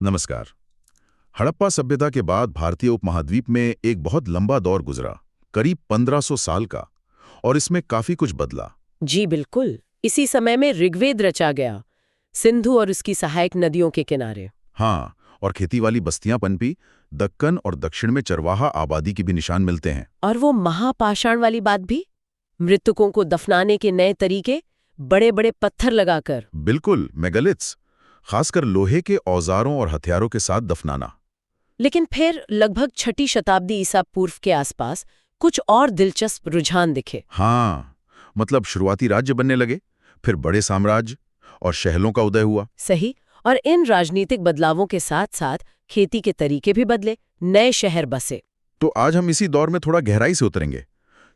नमस्कार। हड़प्पा सभ्यता के बाद भारतीय उपमहाद्वीप में एक बहुत लंबा दौर गुजरा, करीब 1500 साल का, और इसमें काफी कुछ बदला। जी बिल्कुल। इसी समय में ऋग्वेद रचा गया, सिंधु और उसकी सहायक नदियों के किनारे। हाँ, और खेती वाली बस्तियां पनपी, दक्कन और दक्षिण में चरवाहा आबादी की भी निशान मिलते हैं। और वो महापाषाण वाली बात भी, मृतकों को दफनाने के नए तरीके, बड़े बड़े पत्थर लगाकर। बिल्कुल, मेगालिथ्स, खासकर लोहे के औजारों और हथियारों के साथ दफनाना। लेकिन फिर लगभग 6ठी शताब्दी ईसा पूर्व के आसपास कुछ और दिलचस्प रुझान दिखे। हाँ, मतलब शुरुआती राज्य बनने लगे, फिर बड़े साम्राज्य और शहरों का उदय हुआ। सही। और इन राजनीतिक बदलावों के साथ साथ खेती के तरीके भी बदले, नए शहर बसे। तो आज हम इसी दौर में थोड़ा गहराई से उतरेंगे।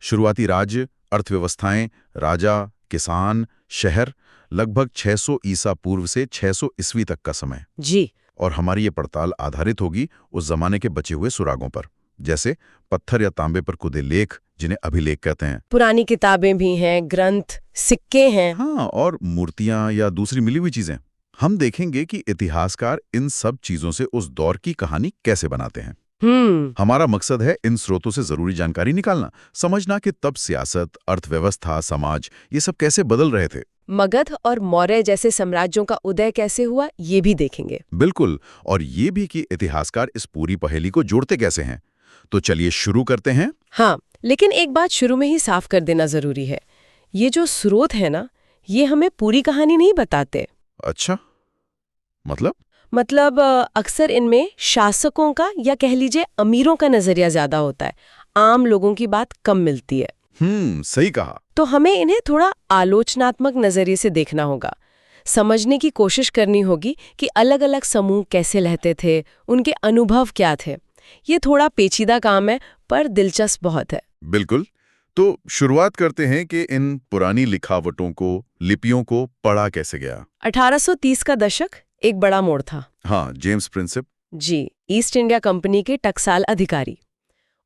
शुरुआती राज्य, अर्थव्यवस्थाएं, राजा, किसान, शहर, लगभग 600 ईसा पूर्व से 600 ईस्वी तक का समय। जी। और हमारी ये पड़ताल आधारित होगी उस जमाने के बचे हुए सुरागों पर, जैसे पत्थर या तांबे पर खुदे लेख, जिन्हें अभिलेख कहते हैं। पुरानी किताबें भी हैं, ग्रंथ, सिक्के हैं। हाँ, और मूर्तियां या दूसरी मिली हुई चीजें। हम देखेंगे कि इतिहासकार इन सब चीजों से उस दौर की कहानी कैसे बनाते हैं। हमारा मकसद है इन स्रोतों से जरूरी जानकारी निकालना, समझना कि तब सियासत, अर्थव्यवस्था, समाज, ये सब कैसे बदल रहे थे। मगध और मौर्य जैसे साम्राज्यों का उदय कैसे हुआ, ये भी देखेंगे। बिल्कुल, और ये भी कि इतिहासकार इस पूरी पहेली को जोड़ते कैसे हैं। तो चलिए शुरू करते हैं। हाँ, लेकिन एक बात शुरू में ही साफ कर देना जरूरी है। ये जो स्रोत है ना, ये हमें पूरी कहानी नहीं बताते। अच्छा, मतलब अक्सर इनमें शासकों का या कह लीजिए अमीरों का नजरिया ज्यादा होता है, आम लोगों की बात कम मिलती है। सही कहा। तो हमें इन्हें थोड़ा आलोचनात्मक नजरिए से देखना होगा, समझने की कोशिश करनी होगी कि अलग अलग समूह कैसे रहते थे, उनके अनुभव क्या थे। ये थोड़ा पेचीदा काम है, पर दिलचस्प बहुत है। बिल्कुल। तो शुरुआत करते हैं कि इन पुरानी लिखावटों को, लिपियों को पढ़ा कैसे गया। 1830 का दशक एक बड़ा मोड़ था। हाँ, जेम्स प्रिंसेप। जी, ईस्ट इंडिया कंपनी के टकसाल अधिकारी।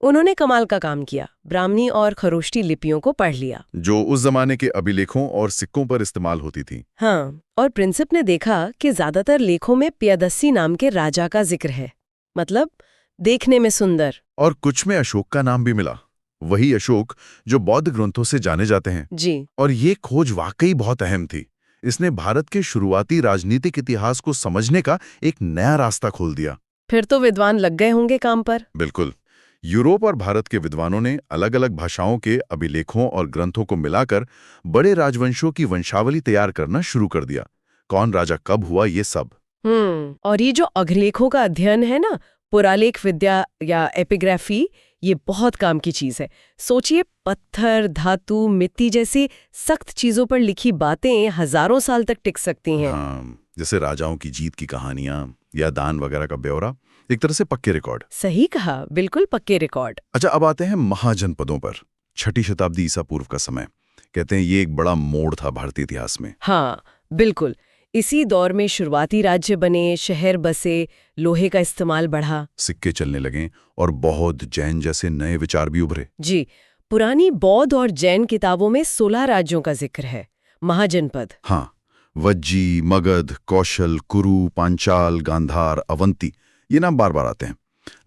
उन्होंने कमाल का काम किया, ब्राह्मणी और खरोष्टी लिपियों को पढ़ लिया, जो उस जमाने के अभिलेखों और सिक्कों पर इस्तेमाल होती थी। हाँ, और प्रिंसिप ने देखा कि ज्यादातर लेखों में प्रियदर्शी नाम के राजा का जिक्र है, मतलब देखने में सुंदर। और कुछ में अशोक का नाम भी मिला, वही अशोक जो बौद्ध ग्रंथों से जाने जाते हैं। जी। और ये खोज वाकई बहुत अहम थी। इसने भारत के शुरुआती राजनीतिक इतिहास को समझने का एक नया रास्ता खोल दिया। फिर तो विद्वान लग गए होंगे काम पर। बिल्कुल। यूरोप और भारत के विद्वानों ने अलग अलग भाषाओं के अभिलेखों और ग्रंथों को मिलाकर बड़े राजवंशों की वंशावली तैयार करना शुरू कर दिया। कौन राजा कब हुआ, ये सब। और ये जो अभिलेखों का अध्ययन है ना, पुरालेख विद्या या एपिग्राफी, ये बहुत काम की चीज है। सोचिए, पत्थर, धातु, मिट्टी जैसी सख्त चीजों पर लिखी बातें हजारों साल तक टिक सकती हैं। हाँ, जैसे राजाओं की जीत की कहानियां या दान वगैरह का ब्यौरा, एक तरह से पक्के रिकॉर्ड। सही कहा, बिल्कुल पक्के रिकॉर्ड। अच्छा, अब आते हैं महाजनपदों पर। 6ठी शताब्दी ईसा पूर्व का समय, कहते हैं ये एक बड़ा मोड़ था भारतीय इतिहास में। हाँ, बिल्कुल। इसी दौर में शुरुआती राज्य बने, शहर बसे, लोहे का इस्तेमाल बढ़ा, सिक्के चलने लगे और बौद्ध, जैन जैसे नए विचार भी उभरे। जी, पुरानी बौद्ध और जैन किताबों में 16 राज्यों का जिक्र है, महाजनपद। हाँ, वज्जी, मगध, कौशल, कुरु, पांचाल, गांधार, अवंती, ये नाम बार बार आते हैं।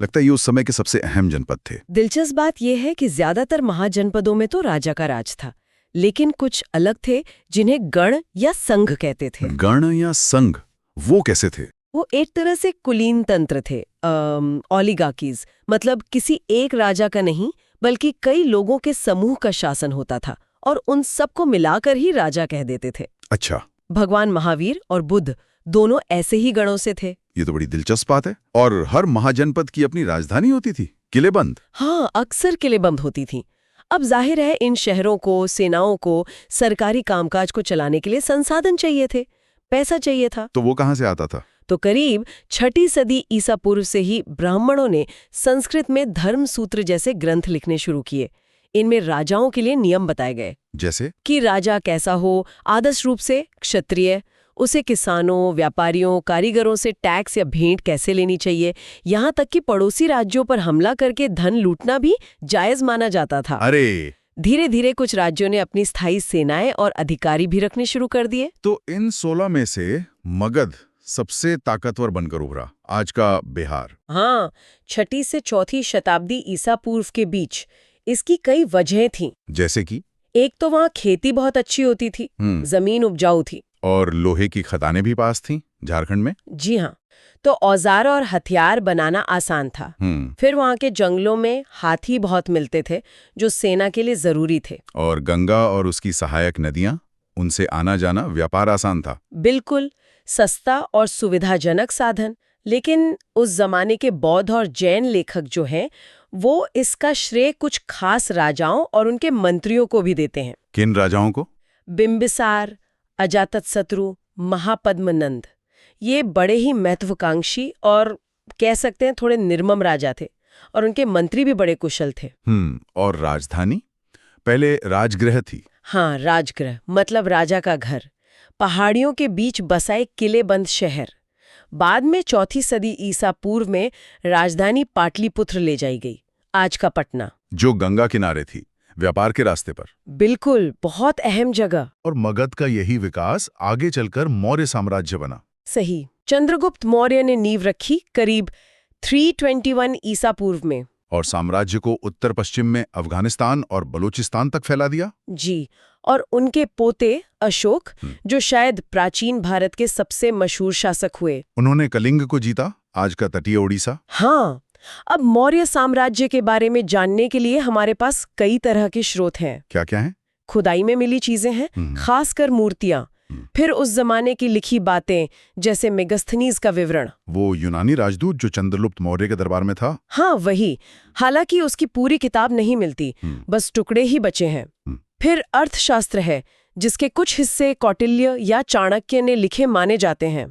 लगता है ये उस समय के सबसे अहम जनपद थे। दिलचस्प बात यह है कि ज्यादातर महाजनपदों में तो राजा का राज था, लेकिन कुछ अलग थे जिन्हें गण या संघ कहते थे। गण या संघ, वो कैसे थे? वो एक तरह से कुलीन तंत्र थे, ओलिगार्कीज, मतलब किसी एक राजा का नहीं, बल्कि कई लोगों के समूह का शासन होता था, और उन सबको मिलाकर ही राजा कह देते थे। अच्छा। भगवान महावीर और बुद्ध दोनों ऐसे ही गणों से थे। ये तो बड़ी दिलचस्प बात है। और हर महाजनपद की अपनी राजधानी होती थी, किलेबंद। हाँ, अक्सर किलेबंद होती थी। अब जाहिर है, इन शहरों को, सेनाओं को सरकारी कामकाज को चलाने के लिए संसाधन चाहिए थे, पैसा चाहिए था। तो वो कहाँ से आता था? तो करीब 6ठी सदी ईसा पूर्व से ही ब्राह्मणों ने संस्कृत में धर्म सूत्र जैसे ग्रंथ लिखने शुरू किए। इनमें राजाओं के लिए नियम बताए गए, जैसे कि राजा कैसा हो, आदर्श रूप से क्षत्रिय, उसे किसानों, व्यापारियों, कारीगरों से टैक्स या भेंट कैसे लेनी चाहिए, यहाँ तक कि पड़ोसी राज्यों पर हमला करके धन लूटना भी जायज माना जाता था। अरे! धीरे धीरे कुछ राज्यों ने अपनी स्थायी सेनाएं और अधिकारी भी रखने शुरू कर दिए। तो इन 16 में से मगध सबसे ताकतवर बनकर उभरा, आज का बिहार। हाँ, 6ठी से 4ठी शताब्दी ईसा पूर्व के बीच इसकी कई वजहें थीं। जैसे कि एक तो वहाँ खेती बहुत अच्छी होती थी, जमीन उपजाऊ थी। और लोहे की खदानें भी पास थीं झारखंड में। जी हाँ, तो औजार और हथियार बनाना आसान था। फिर वहाँ के जंगलों में हाथी बहुत मिलते थे जो सेना के लिए जरूरी थे। और गंगा और उसकी सहायक नदियां, उनसे आना जाना, व्यापार आसान था। बिल्कुल, सस्ता और सुविधाजनक साधन। लेकिन उस जमाने के बौद्ध और जैन लेखक जो हैं, वो इसका श्रेय कुछ खास राजाओं और उनके मंत्रियों को भी देते हैं। किन राजाओं को? बिंबिसार, अजातशत्रु, महापद्मनंद। ये बड़े ही महत्वाकांक्षी और कह सकते हैं थोड़े निर्मम राजा थे, और उनके मंत्री भी बड़े कुशल थे। और राजधानी पहले राजगृह थी। हाँ, राजगृह मतलब राजा का घर, पहाड़ियों के बीच बसा एक किलेबंद शहर। बाद में 4ठी सदी ईसा पूर्व में राजधानी पाटलिपुत्र ले जाई गई, आज का पटना, जो गंगा किनारे थी, व्यापार के रास्ते पर। बिल्कुल, बहुत अहम जगह। और मगध का यही विकास आगे चलकर मौर्य साम्राज्य बना। सही, चंद्रगुप्त मौर्य ने नींव रखी करीब 321 ईसा पूर्व में, और साम्राज्य को उत्तर पश्चिम में अफगानिस्तान और बलूचिस्तान तक फैला दिया। जी, और उनके पोते अशोक, जो शायद प्राचीन भारत के सबसे मशहूर शासक हुए, उन्होंने कलिंग को जीता, आज का तटीय ओडिशा। हाँ, अब मौर्य साम्राज्य के बारे में जानने के लिए हमारे पास कई तरह के स्रोत हैं। क्या क्या है? खुदाई में मिली चीजें हैं, खासकर मूर्तियां। फिर उस जमाने की लिखी बातें, जैसे मेगस्थनीज का विवरण। वो यूनानी राजदूत जो चंद्रगुप्त मौर्य के दरबार में था। हाँ, वही। हालांकि उसकी पूरी किताब नहीं मिलती, बस टुकड़े ही बचे हैं। फिर अर्थशास्त्र है, जिसके कुछ हिस्से कौटिल्य या चाणक्य ने लिखे माने जाते हैं।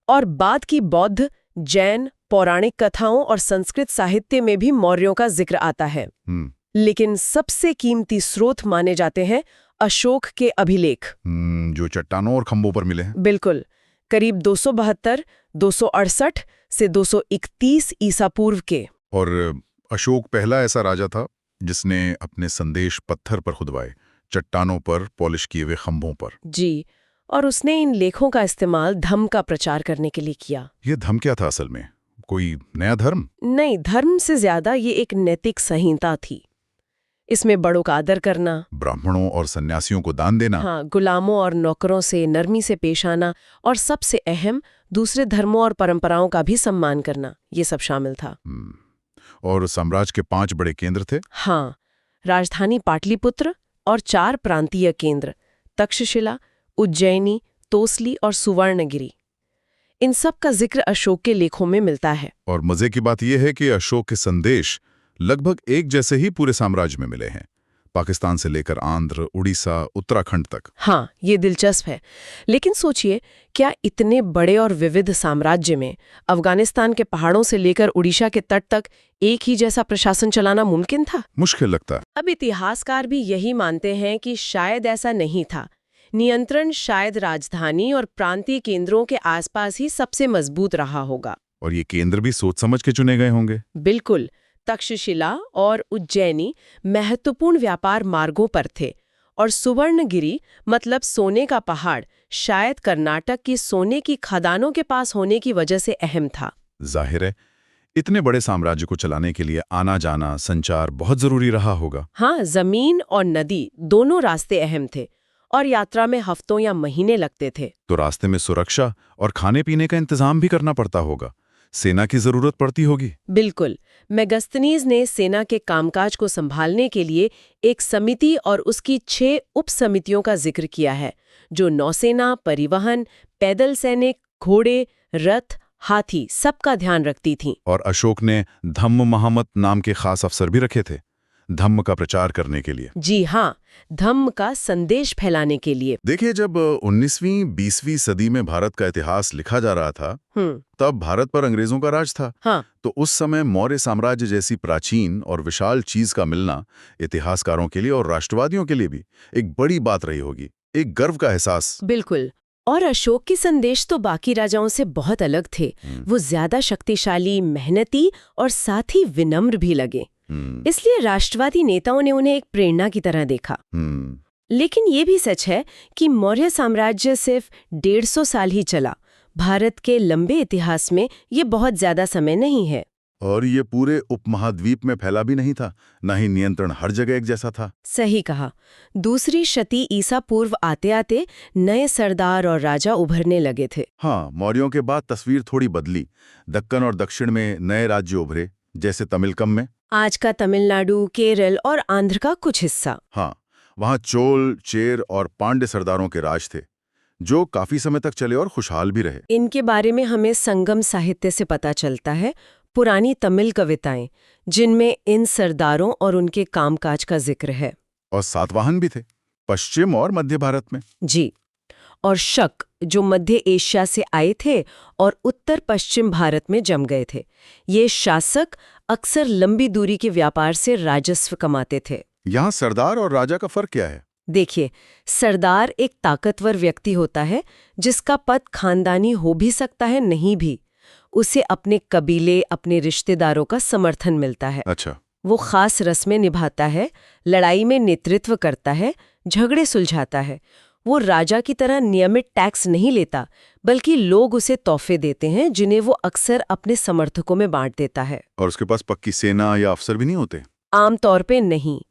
और बाद की बौद्ध, जैन, पौराणिक कथाओं और संस्कृत साहित्य में भी मौर्यों का जिक्र आता है। लेकिन सबसे कीमती स्रोत माने जाते हैं अशोक के अभिलेख, जो चट्टानों और खंभों पर मिले हैं। बिल्कुल, करीब 272, 268 से 231 ईसा पूर्व के। और अशोक पहला ऐसा राजा था जिसने अपने संदेश पत्थर पर खुदवाए, चट्टानों पर पॉलिश किए हुए खंभों पर। जी, और उसने इन लेखों का इस्तेमाल धम्म का प्रचार करने के लिए किया। ये धम्म क्या था असल में? कोई नया धर्म? नहीं, धर्म से ज्यादा ये एक नैतिक संहिता थी। इसमें बड़ों का आदर करना, ब्राह्मणों और सन्यासियों को दान देना, हाँ, गुलामों और नौकरों से नरमी से पेश आना, और सबसे अहम, दूसरे धर्मों और परंपराओं का भी सम्मान करना, ये सब शामिल था। और साम्राज्य के 5 बड़े केंद्र थे। हाँ, राजधानी पाटलिपुत्र और 4 प्रांतीय केंद्र, तक्षशिला, उज्जैनी, तोसली और सुवर्णगिरी। इन सब का जिक्र अशोक के लेखों में मिलता है। और मजे की बात यह है कि अशोक के संदेश लगभग एक जैसे ही पूरे साम्राज्य में मिले हैं, पाकिस्तान से लेकर आंध्र, उड़ीसा, उत्तराखंड तक। हाँ, ये दिलचस्प है। लेकिन सोचिए, क्या इतने बड़े और विविध साम्राज्य में अफगानिस्तान के पहाड़ों से लेकर उड़ीसा के तट तक एक ही जैसा प्रशासन चलाना मुमकिन था? मुश्किल लगता है। अब इतिहासकार भी यही मानते हैं कि शायद ऐसा नहीं था। नियंत्रण शायद राजधानी और प्रांतीय केंद्रों के आसपास ही सबसे मजबूत रहा होगा। और ये केंद्र भी सोच समझ के चुने गए होंगे। बिल्कुल, तक्षशिला और उज्जैनी महत्वपूर्ण व्यापार मार्गों पर थे, और सुवर्णगिरी मतलब सोने का पहाड़ शायद कर्नाटक की सोने की खदानों के पास होने की वजह से अहम था। जाहिर है, इतने बड़े साम्राज्य को चलाने के लिए आना जाना, संचार बहुत जरूरी रहा होगा। हाँ, जमीन और नदी दोनों रास्ते अहम थे, और यात्रा में हफ्तों या महीने लगते थे। तो रास्ते में सुरक्षा और खाने पीने का इंतजाम भी करना पड़ता होगा, सेना की जरूरत पड़ती होगी। बिल्कुल, मेगस्थनीज ने सेना के कामकाज को संभालने के लिए एक समिति और उसकी 6 उप समितियों का जिक्र किया है, जो नौसेना, परिवहन, पैदल सैनिक, घोड़े, रथ, हाथी सबका ध्यान रखती थीं। और अशोक ने धम्म महामत नाम के खास अफसर भी रखे थे, धम्म का प्रचार करने के लिए। जी हाँ, धम्म का संदेश फैलाने के लिए। देखिए, जब 19वीं 20वीं सदी में भारत का इतिहास लिखा जा रहा था, तब भारत पर अंग्रेजों का राज था। हाँ। तो उस समय मौर्य साम्राज्य जैसी प्राचीन और विशाल चीज का मिलना इतिहासकारों के लिए और राष्ट्रवादियों के लिए भी एक बड़ी बात रही होगी, एक गर्व का एहसास। बिल्कुल। और अशोक के संदेश तो बाकी राजाओं से बहुत अलग थे। वो ज्यादा शक्तिशाली, मेहनती और साथ ही विनम्र भी लगे। इसलिए राष्ट्रवादी नेताओं ने उन्हें एक प्रेरणा की तरह देखा। लेकिन ये भी सच है कि मौर्य साम्राज्य सिर्फ 150 साल ही चला। भारत के लंबे इतिहास में ये बहुत ज्यादा समय नहीं है। और ये पूरे उपमहाद्वीप में फैला भी नहीं था, न ही नियंत्रण हर जगह एक जैसा था। सही कहा। दूसरी शती ईसा पूर्व आते आते नए सरदार और राजा उभरने लगे थे। हाँ, मौर्यों के बाद तस्वीर थोड़ी बदली। दक्कन और दक्षिण में नए राज्य उभरे, जैसे तमिलकम में, आज का तमिलनाडु, केरल और आंध्र का कुछ हिस्सा। हाँ, वहाँ चोल, चेर और पांड्य सरदारों के राज थे, जो काफी समय तक चले और खुशहाल भी रहे। इनके बारे में हमें संगम साहित्य से पता चलता है, पुरानी तमिल कविताएं, जिनमें इन सरदारों और उनके कामकाज का जिक्र है। और सातवाहन भी थे, पश्चिम और मध्य भारत में। जी। और शक, जो मध्य एशिया से आए थे और उत्तर पश्चिम भारत में जम गए थे। ये शासक अक्सर लंबी दूरी के व्यापार से राजस्व कमाते थे। यहाँ सरदार और राजा का फर्क क्या है? देखिए, सरदार एक ताकतवर व्यक्ति होता है जिसका पद खानदानी हो भी सकता है, नहीं भी। उसे अपने कबीले, अपने रिश्तेदारों का समर्थन मिलता है। अच्छा। वो खास रस्में निभाता है, लड़ाई में नेतृत्व करता है, झगड़े सुलझाता है। वो राजा की तरह नियमित टैक्स नहीं लेता, बल्कि लोग उसे तोहफे देते हैं जिन्हें वो अक्सर अपने समर्थकों में बांट देता है। और उसके पास पक्की सेना या अफसर भी नहीं होते? आमतौर पे नहीं।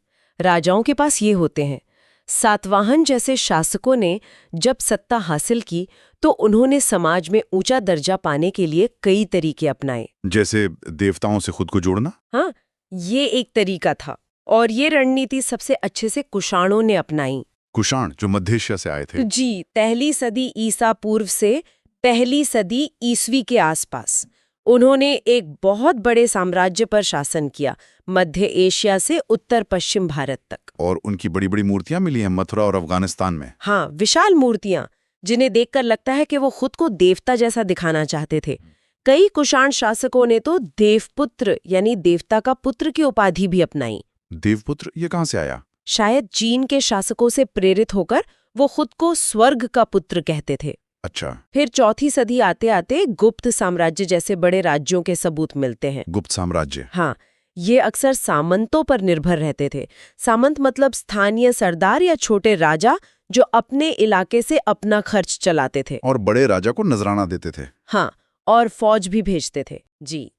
राजाओं के पास ये होते हैं। सातवाहन जैसे शासकों ने जब सत्ता हासिल की तो उन्होंने समाज में ऊंचा दर्जा पाने के लिए कई तरीके अपनाए। जैसे देवताओं से खुद को जोड़ना? हाँ, ये एक तरीका था। और ये रणनीति सबसे अच्छे से कुषाणों ने अपनाई। कुषाण, जो मध्य एशिया से आए थे? जी, पहली सदी ईसा पूर्व से पहली सदी ईसवी के आसपास उन्होंने एक बहुत बड़े साम्राज्य पर शासन किया, मध्य एशिया से उत्तर पश्चिम भारत तक। और उनकी बड़ी बड़ी मूर्तियां मिली हैं मथुरा और अफगानिस्तान में। हाँ, विशाल मूर्तियां, जिन्हें देखकर लगता है कि वो खुद को देवता जैसा दिखाना चाहते थे। कई कुषाण शासकों ने तो देवपुत्र यानी देवता का पुत्र की उपाधि भी अपनाई। देवपुत्र, ये कहाँ से आया? शायद चीन के शासकों से प्रेरित होकर वो खुद को स्वर्ग का पुत्र कहते थे। अच्छा। फिर चौथी सदी आते आते गुप्त साम्राज्य जैसे बड़े राज्यों के सबूत मिलते हैं। गुप्त साम्राज्य? हाँ, ये अक्सर सामंतों पर निर्भर रहते थे। सामंत मतलब स्थानीय सरदार या छोटे राजा जो अपने इलाके से अपना खर्च चलाते थे। और बड़े राजा को नजराना देते थे। हाँ, और फौज भी भेजते थे। जी।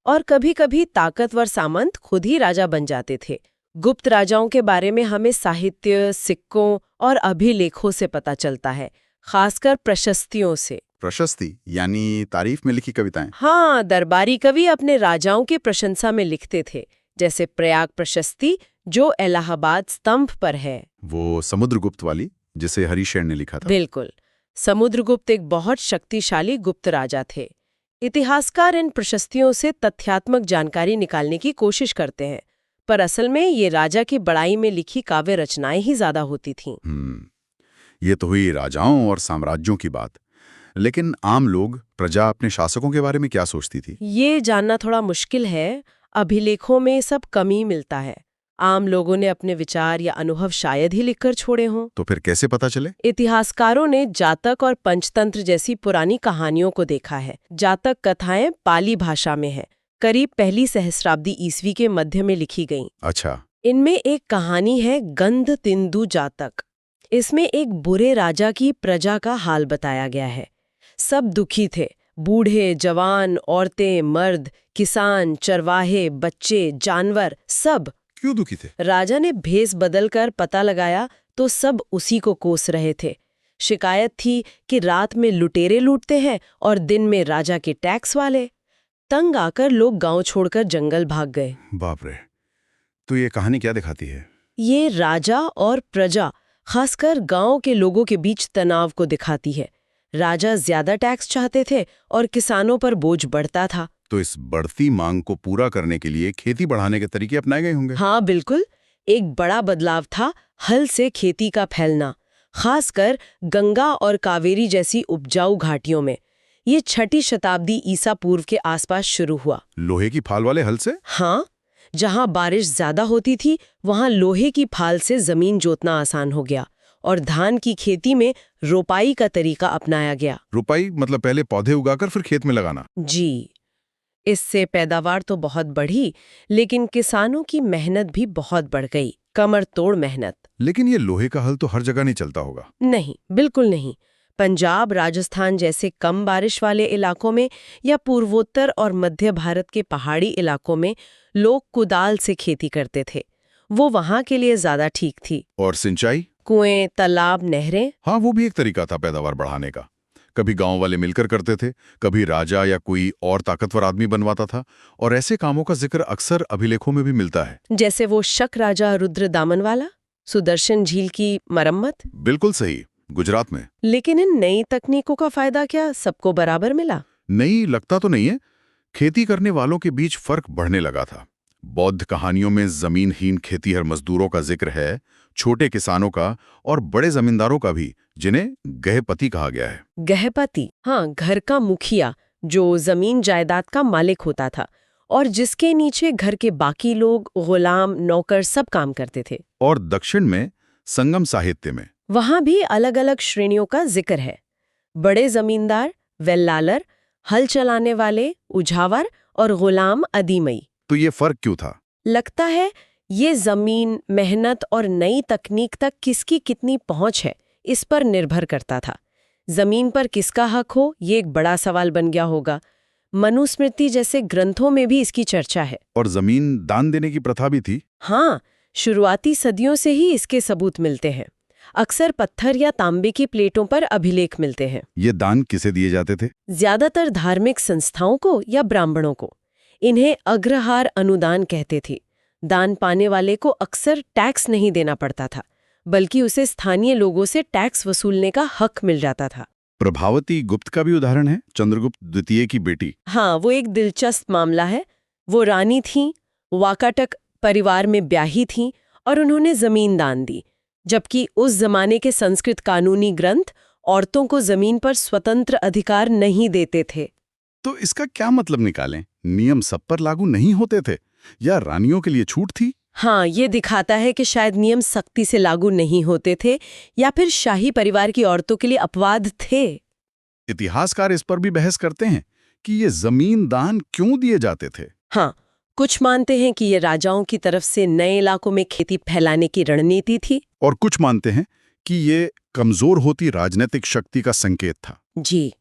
और कभी-कभी ताकतवर सामंत खुद ही राजा बन जाते थे। गुप्त राजाओं के बारे में हमें साहित्य, सिक्कों और अभिलेखों से पता चलता है, खासकर प्रशस्तियों से। प्रशस्ति यानी तारीफ में लिखी कविताएं? हाँ, दरबारी कवि अपने राजाओं की प्रशंसा में लिखते थे, जैसे प्रयाग प्रशस्ति जो इलाहाबाद स्तंभ पर है। वो समुद्रगुप्त वाली, जिसे हरिशेर ने लिखा था? बिल्कुल। समुद्रगुप्त एक बहुत शक्तिशाली गुप्त राजा थे। इतिहासकार इन प्रशस्तियों से तथ्यात्मक जानकारी निकालने की कोशिश करते हैं, पर असल में ये राजा की बड़ाई में लिखी काव्य रचनाएं ही ज्यादा होती थीं। ये तो हुई राजाओं और साम्राज्यों की बात। लेकिन आम लोग, प्रजा अपने शासकों के बारे में क्या सोचती थी? ये जानना थोड़ा मुश्किल है। अभिलेखों में सब कमी मिलता है। आम लोगों ने अपने विचार या अनुभव शायद ही लिखकर छोड़े हों। तो फिर कैसे पता चले? इतिहासकारों ने जातक और पंचतंत्र जैसी पुरानी कहानियों को देखा है। जातक कथाएं पाली भाषा में है, करीब पहली सहस्राब्दी ईस्वी के मध्य में लिखी गईं। अच्छा। इनमें एक कहानी है गंध तिंदु जातक। इसमें एक बुरे राजा की प्रजा का हाल बताया गया है। सब दुखी थे, बूढ़े, जवान, औरतें, मर्द, किसान, चरवाहे, बच्चे, जानवर, सब। क्यों दुखी थे? राजा ने भेष बदलकर पता लगाया तो सब उसी को कोस रहे थे। शिकायत थी कि रात में लुटेरे लूटते हैं और दिन में राजा के टैक्स वाले। तंग आकर लोग गांव छोड़कर जंगल भाग गए। बाप रे। तो ये कहानी क्या दिखाती है? ये राजा और प्रजा, खासकर गांव के लोगों के बीच तनाव को दिखाती है। राजा ज्यादा टैक्स चाहते थे और किसानों पर बोझ बढ़ता था। तो इस बढ़ती मांग को पूरा करने के लिए खेती बढ़ाने के तरीके अपनाए गए होंगे? हाँ, बिल्कुल। एक बड़ा बदलाव था हल से खेती का फैलना, खासकर गंगा और कावेरी जैसी उपजाऊ घाटियों में। ये 6ठी शताब्दी ईसा पूर्व के आसपास शुरू हुआ। लोहे की फाल वाले हल से? हाँ, जहां बारिश ज्यादा होती थी वहां लोहे की फाल से जमीन जोतना आसान हो गया और धान की खेती में रोपाई का तरीका अपनाया गया। रोपाई मतलब पहले पौधे उगाकर फिर खेत में लगाना? जी। इससे पैदावार तो बहुत बढ़ी, लेकिन किसानों की मेहनत भी बहुत बढ़ गई, कमर तोड़ मेहनत। लेकिन ये लोहे का हल तो हर जगह नहीं चलता होगा? नहीं, बिल्कुल नहीं। पंजाब, राजस्थान जैसे कम बारिश वाले इलाकों में या पूर्वोत्तर और मध्य भारत के पहाड़ी इलाकों में लोग कुदाल से खेती करते थे। वो वहां के लिए ज्यादा ठीक थी। और सिंचाई? कुएं, तालाब, नहरें। हाँ, वो भी एक तरीका था पैदावार बढ़ाने का। कभी गांव वाले मिलकर करते थे, कभी राजा या कोई और ताकतवर आदमी बनवाता था, और ऐसे कामों का जिक्र अक्सर अभिलेखों में भी मिलता है। जैसे वो शक राजा रुद्र दामनवाला, सुदर्शन झील की मरम्मत। बिल्कुल सही, गुजरात में। लेकिन इन नई तकनीकों का फायदा क्या सबको बराबर मिला? नहीं, लगता तो नहीं है। खेती करने वालों के बीच फर्क बढ़ने लगा था। बौद्ध कहानियों में जमीनहीन खेतीहर मजदूरों का जिक्र है, छोटे किसानों का और बड़े जमींदारों का भी, जिन्हें गहपति कहा गया है। गहपति, हाँ, घर का मुखिया जो जमीन जायदाद का मालिक होता था और जिसके नीचे घर के बाकी लोग, गुलाम, नौकर सब काम करते थे। और दक्षिण में संगम साहित्य में वहां भी अलग अलग श्रेणियों का जिक्र है। बड़े जमींदार, वेल्लालर, हल चलाने वाले, उझावर और गुलाम अदीमई। तो ये फर्क क्यों था? लगता है ये जमीन, मेहनत और नई तकनीक तक किसकी कितनी पहुंच है, इस पर निर्भर करता था। जमीन पर किसका हक हो, ये एक बड़ा सवाल बन गया होगा। मनुस्मृति जैसे ग्रंथों में भी इसकी चर्चा है। और जमीन दान देने की प्रथा भी थी। हाँ, शुरुआती सदियों से ही इसके सबूत मिलते हैं। अक्सर पत्थर या तांबे की प्लेटों पर अभिलेख मिलते हैं। ये दान किसे दिए जाते थे? ज्यादातर धार्मिक संस्थाओं को या ब्राह्मणों को। इन्हें अग्रहार अनुदान कहते थे। दान पाने वाले को अक्सर टैक्स नहीं देना पड़ता था, बल्कि उसे स्थानीय लोगों से टैक्स वसूलने का हक मिल जाता था। प्रभावती गुप्त का भी उदाहरण है, चंद्रगुप्त द्वितीय की बेटी। हाँ, वो एक दिलचस्प मामला है। वो रानी थीं, वाकाटक परिवार में ब्याही थीं और उन्होंने जमीन दान दी, जबकि उस जमाने के संस्कृत कानूनी ग्रंथ औरतों को जमीन पर स्वतंत्र अधिकार नहीं देते थे। तो इसका क्या मतलब निकालें? नियम सब पर लागू नहीं होते थे या रानियों के लिए छूट थी? हाँ, ये दिखाता है कि शायद नियम सख्ती से लागू नहीं होते थे या फिर शाही परिवार की औरतों के लिए अपवाद थे। इतिहासकार इस पर भी बहस करते हैं कि ये जमीन दान क्यों दिए जाते थे। हाँ, कुछ मानते हैं कि ये राजाओं की तरफ से नए इलाकों में खेती फैलाने की रणनीति थी, और कुछ मानते हैं कि ये कमजोर होती राजनीतिक शक्ति का संकेत था। जी,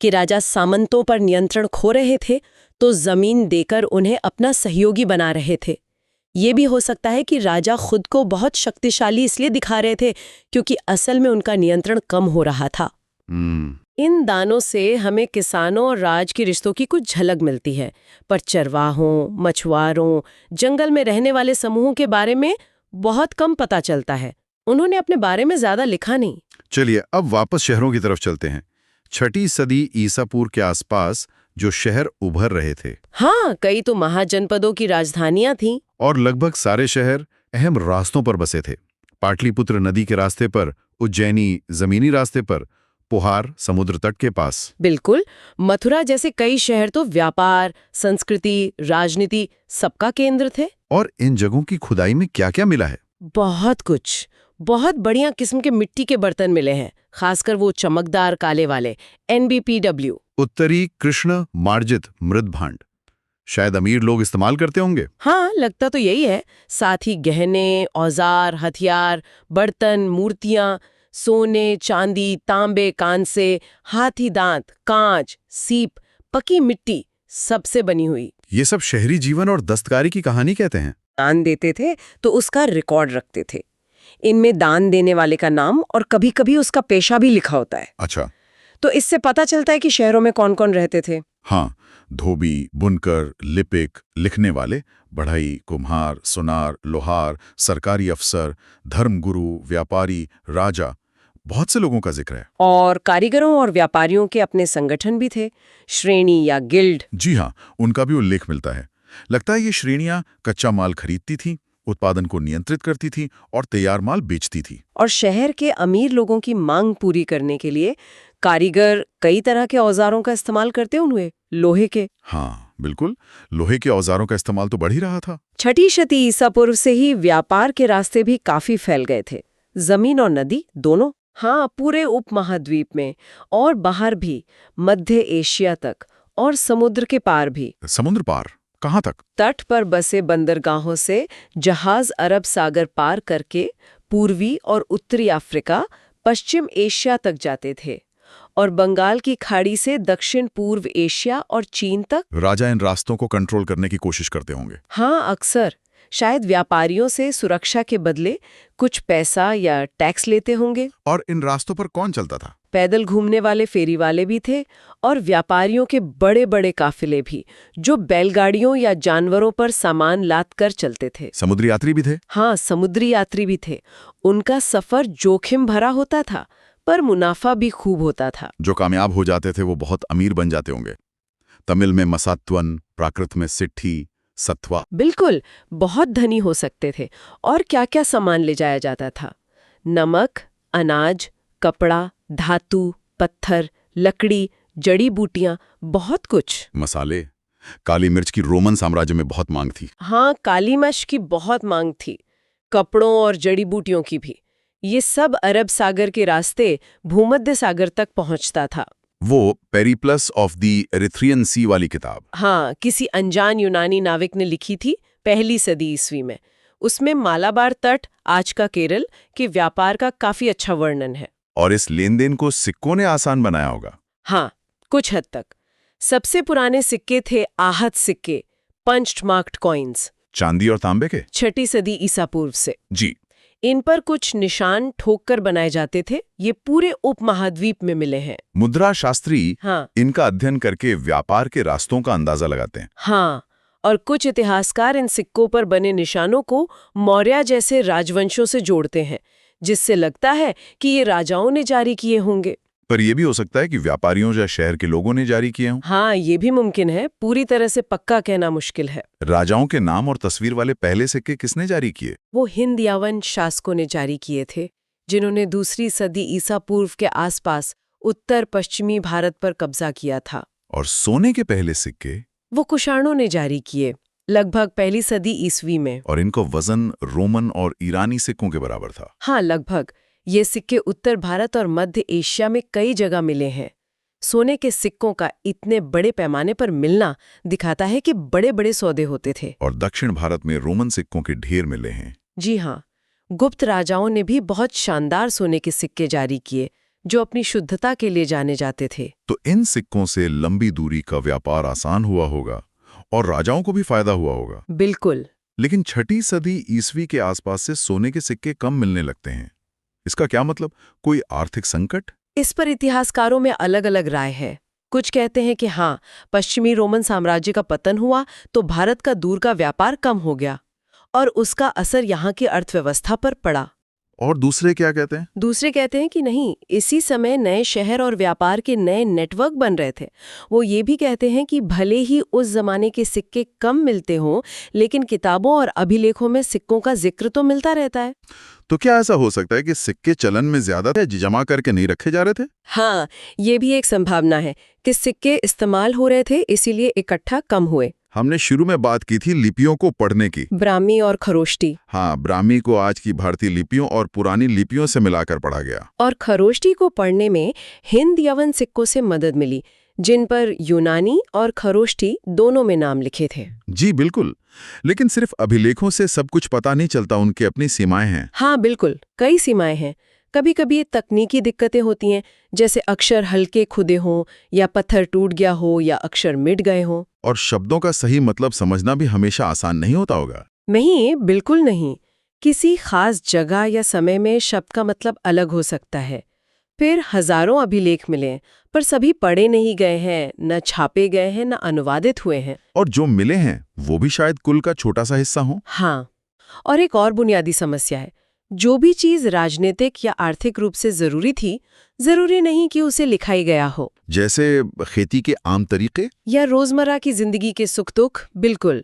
कि राजा सामंतों पर नियंत्रण खो रहे थे तो जमीन देकर उन्हें अपना सहयोगी बना रहे थे। ये भी हो सकता है कि राजा खुद को बहुत शक्तिशाली इसलिए दिखा रहे थे क्योंकि असल में उनका नियंत्रण कम हो रहा था। इन दानों से हमें किसानों और राज के रिश्तों की कुछ झलक मिलती है, पर चरवाहों, मछुआरों, जंगल में रहने वाले समूहों के बारे में बहुत कम पता चलता है। उन्होंने अपने बारे में ज्यादा लिखा नहीं। चलिए अब वापस शहरों की तरफ चलते हैं। 6ठी सदी ईसा पूर्व के आसपास जो शहर उभर रहे थे। हाँ, कई तो महाजनपदों की राजधानियां थीं। और लगभग सारे शहर अहम रास्तों पर बसे थे। पाटलिपुत्र नदी के रास्ते पर, उज्जैनी जमीनी रास्ते पर, पुहार समुद्र तट के पास। बिल्कुल, मथुरा जैसे कई शहर तो व्यापार, संस्कृति, राजनीति सबका केंद्र थे। और इन जगहों की खुदाई में क्या-क्या मिला है? बहुत कुछ। बहुत बढ़िया किस्म के मिट्टी के बर्तन मिले हैं, खासकर वो चमकदार काले वाले NBPW। उत्तरी कृष्ण मार्जित मृद भांड शायद अमीर लोग इस्तेमाल करते होंगे। हाँ, लगता तो यही है। साथ ही गहने, औजार, हथियार, बर्तन, मूर्तियां, सोने, चांदी, तांबे, कांसे, हाथी दांत, कांच, सीप, पकी मिट्टी सबसे बनी हुई। ये सब शहरी जीवन और दस्तकारी की कहानी कहते हैं। दान देते थे तो उसका रिकॉर्ड रखते थे। इनमें दान देने वाले का नाम और कभी-कभी उसका पेशा भी लिखा होता है। अच्छा, तो इससे पता चलता है कि शहरों में कौन-कौन रहते थे। हाँ, धोबी, बुनकर, लिपिक, लिखने वाले, बढ़ई, कुम्हार, सुनार, लोहार, सरकारी अफसर, धर्मगुरु, व्यापारी, राजा, बहुत से लोगों का जिक्र है। और कारीगरों और व्यापारियों के अपने संगठन भी थे, श्रेणी या गिल्ड। जी हाँ, उनका भी उल्लेख मिलता है। लगता है ये श्रेणियां कच्चा माल खरीदती थीं, उत्पादन को नियंत्रित करती थीं और तैयार माल बेचती थीं। और शहर के अमीर लोगों की मांग पूरी करने के लिए कारीगर कई तरह के औजारों का इस्तेमाल करते हुए, लोहे के। हाँ, बिल्कुल, लोहे के औजारों का इस्तेमाल तो बढ़ ही रहा था। 6ठी शती ईसा पूर्व से ही व्यापार के रास्ते भी काफी फैल गए थे, जमीन और नदी दोनों। हाँ, पूरे उपमहाद्वीप में और बाहर भी, मध्य एशिया तक और समुद्र के पार भी। समुद्र पार कहाँ तक? तट पर बसे बंदरगाहों से जहाज अरब सागर पार करके पूर्वी और उत्तरी अफ्रीका, पश्चिम एशिया तक जाते थे। और बंगाल की खाड़ी से दक्षिण पूर्व एशिया और चीन तक। राजा इन रास्तों को कंट्रोल करने की कोशिश करते होंगे। हाँ, अक्सर शायद व्यापारियों से सुरक्षा के बदले कुछ पैसा या टैक्स लेते होंगे। और इन रास्तों पर कौन चलता था? पैदल घूमने वाले फेरी वाले भी थे और व्यापारियों के बड़े बड़े काफिले भी, जो बैलगाड़ियों या जानवरों पर सामान लाद कर चलते थे। समुद्री यात्री भी थे? हाँ, समुद्री यात्री भी थे। उनका सफर जोखिम भरा होता था, पर मुनाफा भी खूब होता था। जो कामयाब हो जाते थे वो बहुत अमीर बन जाते होंगे। तमिल में मसात्वन, प्राकृत में सिट्ठी, सत्वा। बिल्कुल, बहुत धनी हो सकते थे। और क्या क्या सामान ले जाया जाता था? नमक, अनाज, कपड़ा, धातु, पत्थर, लकड़ी, जड़ी बूटियां, बहुत कुछ। मसाले, काली मिर्च की रोमन साम्राज्य में बहुत मांग थी। हाँ, काली मिर्च की बहुत मांग थी। कपड़ों और जड़ी बूटियों की भी। ये सब अरब सागर के रास्ते भूमध्य सागर तक पहुंचता था। वो पेरिप्लस ऑफ द एरिथ्रियन सी वाली किताब। हाँ, किसी अनजान यूनानी नाविक ने लिखी थी, पहली सदी ईस्वी में। उसमें मालाबार तट, आज का केरल, के व्यापार का काफी अच्छा वर्णन है। और इस लेन देन को सिक्कों ने आसान बनाया होगा। हाँ, कुछ हद तक। सबसे पुराने सिक्के थे आहत सिक्के, पंच्ड मार्क्ड कॉइन्स। चांदी और तांबे के? 6ठी सदी ईसा पूर्व से। जी। इन पर कुछ निशान ठोककर बनाए जाते थे। ये पूरे उपमहाद्वीप में मिले हैं। मुद्रा शास्त्री हाँ, इनका अध्ययन करके व्यापार के रास्तों का अंदाजा लगाते हैं। हाँ, और कुछ इतिहासकार इन सिक्कों पर बने निशानों को मौर्य जैसे राजवंशों से जोड़ते हैं, जिससे लगता है कि ये राजाओं ने जारी किए होंगे। पर यह भी हो सकता है कि व्यापारियों या शहर के लोगों ने जारी किए हों। हाँ, ये भी मुमकिन है। पूरी तरह से पक्का कहना मुश्किल है। राजाओं के नाम और तस्वीर वाले पहले सिक्के किसने जारी किए? वो हिंद यावन शासकों ने जारी किए थे, जिन्होंने दूसरी सदी ईसा पूर्व के आसपास उत्तर पश्चिमी भारत पर कब्जा किया था। और सोने के पहले सिक्के? वो कुषाणों ने जारी किए, लगभग पहली सदी ईस्वी में। और इनको वजन रोमन और ईरानी सिक्कों के बराबर था। हाँ, लगभग। ये सिक्के उत्तर भारत और मध्य एशिया में कई जगह मिले हैं। सोने के सिक्कों का इतने बड़े पैमाने पर मिलना दिखाता है कि बड़े बड़े सौदे होते थे। और दक्षिण भारत में रोमन सिक्कों के ढेर मिले हैं। जी हाँ, गुप्त राजाओं ने भी बहुत शानदार सोने के सिक्के जारी किए, जो अपनी शुद्धता के लिए जाने जाते थे। तो इन सिक्कों से लंबी दूरी का व्यापार आसान हुआ होगा और राजाओं को भी फायदा हुआ होगा। बिल्कुल। लेकिन 6ठी सदी ईस्वी के आसपास से सोने के सिक्के कम मिलने लगते हैं। इसका क्या मतलब? कोई आर्थिक संकट? इस पर इतिहासकारों में अलग अलग राय है। कुछ कहते हैं कि हाँ, पश्चिमी रोमन साम्राज्य का पतन हुआ तो भारत का दूर का व्यापार कम हो गया और उसका असर यहाँ की अर्थव्यवस्था पर पड़ा। और दूसरे क्या कहते हैं? दूसरे कहते हैं कि नहीं, इसी समय नए शहर और व्यापार के नए नेटवर्क बन रहे थे। वो ये भी कहते हैं कि भले ही उस जमाने के सिक्के कम मिलते हों, लेकिन किताबों और अभिलेखों में सिक्कों का जिक्र तो मिलता रहता है। तो क्या ऐसा हो सकता है कि सिक्के चलन में ज्यादा थे, जमा करके नहीं रखे जा रहे थे? हाँ, ये भी एक संभावना है कि सिक्के इस्तेमाल हो रहे थे, इसीलिए इकट्ठा कम हुए। हमने शुरू में बात की थी लिपियों को पढ़ने की। ब्राह्मी और खरोष्टी। हाँ, ब्राह्मी को आज की भारतीय लिपियों और पुरानी लिपियों से मिलाकर पढ़ा गया। और खरोष्टी को पढ़ने में हिंद यवन सिक्कों से मदद मिली, जिन पर यूनानी और खरोष्टी दोनों में नाम लिखे थे। जी बिल्कुल, लेकिन सिर्फ अभिलेखों से सब कुछ पता नहीं चलता, उनकी अपनी सीमाएं हैं। हाँ बिल्कुल, कई सीमाएं हैं। कभी कभी ये तकनीकी दिक्कतें होती हैं, जैसे अक्षर हल्के खुदे हों या पत्थर टूट गया हो या अक्षर मिट गए हों। और शब्दों का सही मतलब समझना भी हमेशा आसान नहीं होता होगा। नहीं, बिल्कुल नहीं। किसी खास जगह या समय में शब्द का मतलब अलग हो सकता है। फिर हजारों अभिलेख मिले, पर सभी पढ़े नहीं गए हैं, न छापे गए हैं, न अनुवादित हुए हैं। और जो मिले हैं वो भी शायद कुल का छोटा सा हिस्सा हो। हाँ, और एक और बुनियादी समस्या है, जो भी चीज राजनीतिक या आर्थिक रूप से जरूरी थी, जरूरी नहीं कि उसे लिखा ही गया हो। जैसे खेती के आम तरीके या रोजमर्रा की जिंदगी के सुख दुख। बिल्कुल।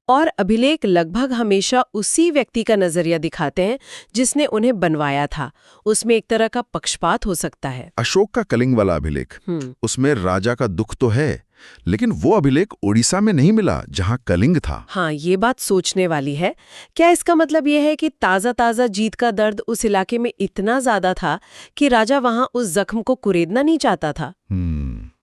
और अभिलेख लगभग हमेशा उसी व्यक्ति का नजरिया दिखाते हैं जिसने उन्हें बनवाया था। उसमें एक तरह का पक्षपात हो सकता है। अशोक का कलिंग वाला अभिलेख, उसमें राजा का दुख तो है, लेकिन वो अभिलेख ओडिशा में नहीं मिला जहां कलिंग था। हाँ, ये बात सोचने वाली है। क्या इसका मतलब ये है कि ताजा ताजा जीत का दर्द उस इलाके में इतना ज्यादा था कि राजा वहां उस जख्म को कुरेदना नहीं चाहता था?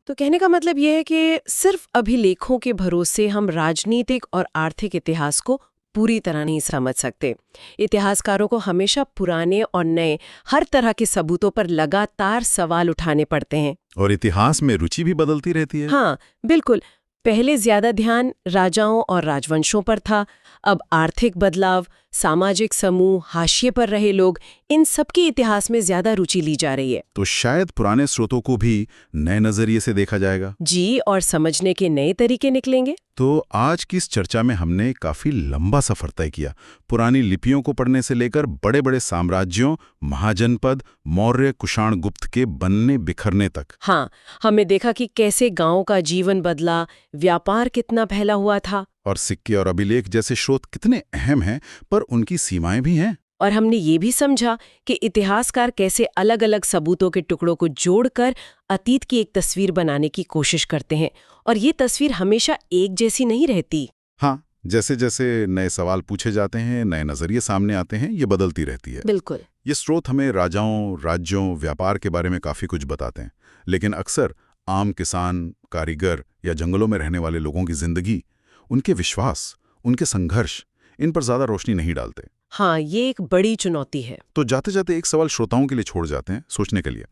तो कहने का मतलब यह है कि सिर्फ अभिलेखों के भरोसे हम राजनीतिक और आर्थिक इतिहास को पूरी तरह नहीं समझ सकते। इतिहासकारों को हमेशा पुराने और नए हर तरह के सबूतों पर लगातार सवाल उठाने पड़ते हैं। और इतिहास में रुचि भी बदलती रहती है। हाँ, बिल्कुल। पहले ज्यादा ध्यान राजाओं और राजवंशों पर था, अब आर्थिक बदलाव, सामाजिक समूह, हाशिए पर रहे लोग, इन सबके इतिहास में ज्यादा रुचि ली जा रही है। तो शायद पुराने स्रोतों को भी नए नजरिए से देखा जाएगा। जी, और समझने के नए तरीके निकलेंगे। तो आज की इस चर्चा में हमने काफी लंबा सफर तय किया, पुरानी लिपियों को पढ़ने से लेकर बड़े बड़े साम्राज्यों, महाजनपद, मौर्य, कुषाण, गुप्त के बनने बिखरने तक। हाँ, हमने देखा कि कैसे गांवों का जीवन बदला, व्यापार कितना फैला हुआ था, और सिक्के और अभिलेख जैसे स्रोत कितने अहम हैं, पर उनकी सीमाएं भी हैं। और हमने ये भी समझा कि इतिहासकार कैसे अलग अलग सबूतों के टुकड़ों को जोड़कर अतीत की एक तस्वीर बनाने की कोशिश करते हैं, और ये तस्वीर हमेशा एक जैसी नहीं रहती। हाँ, जैसे जैसे नए सवाल पूछे जाते हैं, नए नजरिए सामने आते हैं, ये बदलती रहती है। बिल्कुल। ये स्रोत हमें राजाओं, राज्यों, व्यापार के बारे में काफी कुछ बताते हैं, लेकिन अक्सर आम किसान, कारीगर या जंगलों में रहने वाले लोगों की जिंदगी, उनके विश्वास, उनके संघर्ष, इन पर ज्यादा रोशनी नहीं डालते। हाँ, ये एक बड़ी चुनौती है। तो जाते जाते एक सवाल श्रोताओं के लिए छोड़ जाते हैं सोचने के लिए,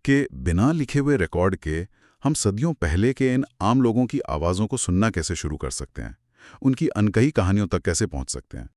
कि बिना लिखे हुए रिकॉर्ड के हम सदियों पहले के इन आम लोगों की आवाज़ों को सुनना कैसे शुरू कर सकते हैं, उनकी अनकही कहानियों तक कैसे पहुंच सकते हैं।